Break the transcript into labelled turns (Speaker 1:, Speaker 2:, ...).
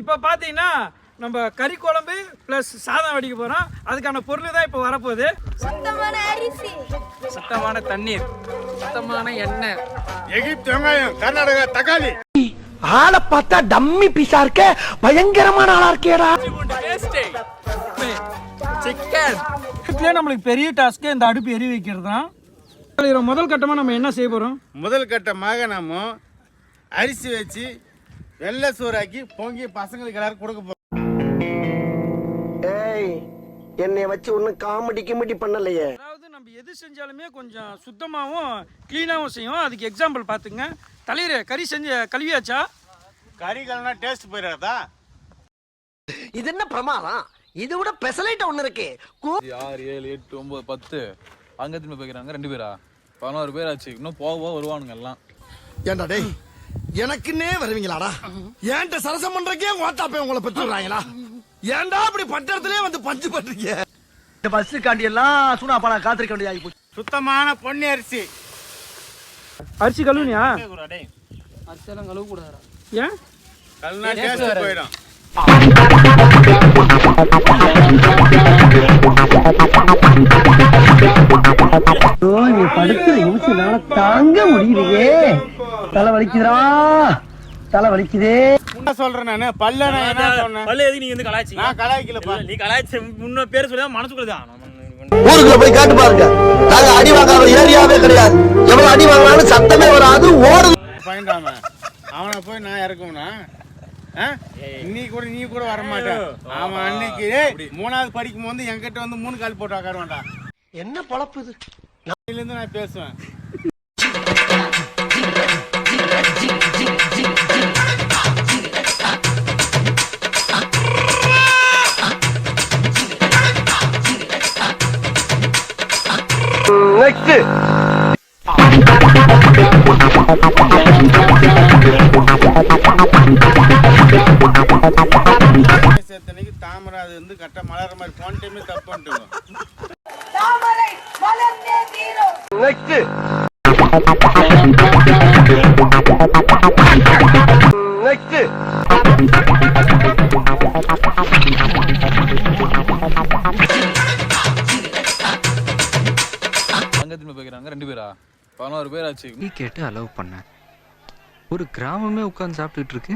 Speaker 1: இப்போ பார்த்தீங்கன்னா நம்ம கறி குழம்பு ப்ளஸ் சாதம் வடிக்க போகிறோம். அதுக்கான பொருள் தான் இப்போ வரப்போகுது.
Speaker 2: சுத்தமான அரிசி,
Speaker 3: சுத்தமான தண்ணீர், சுத்தமான எண்ணெய்,
Speaker 4: எகிப்து வெங்காயம், கர்நாடகா தக்காளி.
Speaker 5: ஆளை பார்த்தா டம்மி பீஸா இருக்க, பயங்கரமான ஆளா இருக்கேடா.
Speaker 3: சிக்கன்.
Speaker 1: இதுலேயே நம்மளுக்கு பெரிய டாஸ்க்கு இந்த அடுப்பு எரி வைக்கிறது தான். முதல் கட்டமாக நம்ம என்ன செய்ய போகிறோம்?
Speaker 4: முதல் கட்டமாக நாம அரிசி வச்சு வெள்ளை சோறாக்கி பொங்கி பசங்களுக்கு எல்லாரும் கொடுக்க போறோம்.
Speaker 5: ஏய், என்னைய வச்சு ஒன்னும் காமெடி கிமெடி பண்ணலையே.
Speaker 1: அதாவது நம்ம எது செஞ்சாலுமே கொஞ்சம் சுத்தமாகவும் க்ளீனாகவும் செய்யும். அதுக்கு எக்ஸாம்பிள் பார்த்துங்க. தலைவரே, கறி செஞ்சு கழுவியாச்சா?
Speaker 4: கறி கலனா டேஸ்ட் போயிடாதா?
Speaker 5: இது என்ன பிரமாதம்? இது விட பெசலைட் ஒண்ணு இருக்கு.
Speaker 6: 6 7 8 9 10 அங்க திரும்ப போய்க்கிறாங்க. 2 பேரா 11 பேர் ஆச்சு. இன்னும் போக வருவானுங்க எல்லாம்.
Speaker 5: ஏன்டா டேய், எனக்குன்னே வருவீங்களாடா? ஏன்ட்ட சரசம் பண்றக்கே ஓட்டாப்பே உங்களை பெற்றுறாங்களா? ஏன்டா அப்படி பட்டறதுலயே வந்து பஞ்சு பண்றீங்க? இந்த பஸ் காண்டி எல்லாம் சூனா பாலா காத்திருக்க வேண்டியது ஆகி போச்சு.
Speaker 4: சுத்தமான பொன்னி அரிசி.
Speaker 1: அரிசி கழுவுனியா?
Speaker 3: அரிசியெல்லாம் கழுவ கூடாது.
Speaker 1: ஏன்?
Speaker 4: கல்னா டேஸ்ட் போயிடும்.
Speaker 5: நீ படுத்துற நிமிஷம்னால தாங்க முடியலையே. தலை வலிக்குதுடா, தலை வலிக்குதே.
Speaker 4: என்ன சொல்றேன் நானு? பல்ல நான் என்ன சொன்னேன்?
Speaker 3: பல்ல எதுக்கு நீங்க வந்து கலாய்ச்சீங்க?
Speaker 4: நான் கலாய்க்கலப்பா.
Speaker 3: நீ கலாய்ச்ச முன்ன பேர் சொல்லி மனசுக்குள்ளதான்.
Speaker 5: ஊருக்குள்ள போய் காட்டு பாருங்க. நாங்க அடி வாங்காத ஏரியாவே கிடையாது. எவ்வளவு அடி வாங்கினாலும் சத்தமே வராது, ஓடுது.
Speaker 4: பயந்தாம அவனை போய் நான் இறக்கும்னா நீ கூட வர மாட்டேன். அவன் அன்னைக்கு 3வது படிக்கும் போது என்கிட்ட வந்து 3 கால் போட்டு உட்கார வேண்டாம்.
Speaker 5: என்ன பொழப்பு இது?
Speaker 4: இருந்து நான் பேசுவேன். நேற்று தாமரை அது வந்து கட்ட மலர மாதிரி போன டைமே தப்பு பண்ணிட்டு
Speaker 2: தாமரை மலர்ந்தே தீரும்.
Speaker 6: அங்க திரும்ப போய்க்கிறாங்க. 2 பேரா 11 பேர் ஆச்சு.
Speaker 7: நீ கேட்டு அலோவ் பண்ண ஒரு கிராமமே உட்கார்ந்து சாப்பிட்டுட்டு இருக்கு.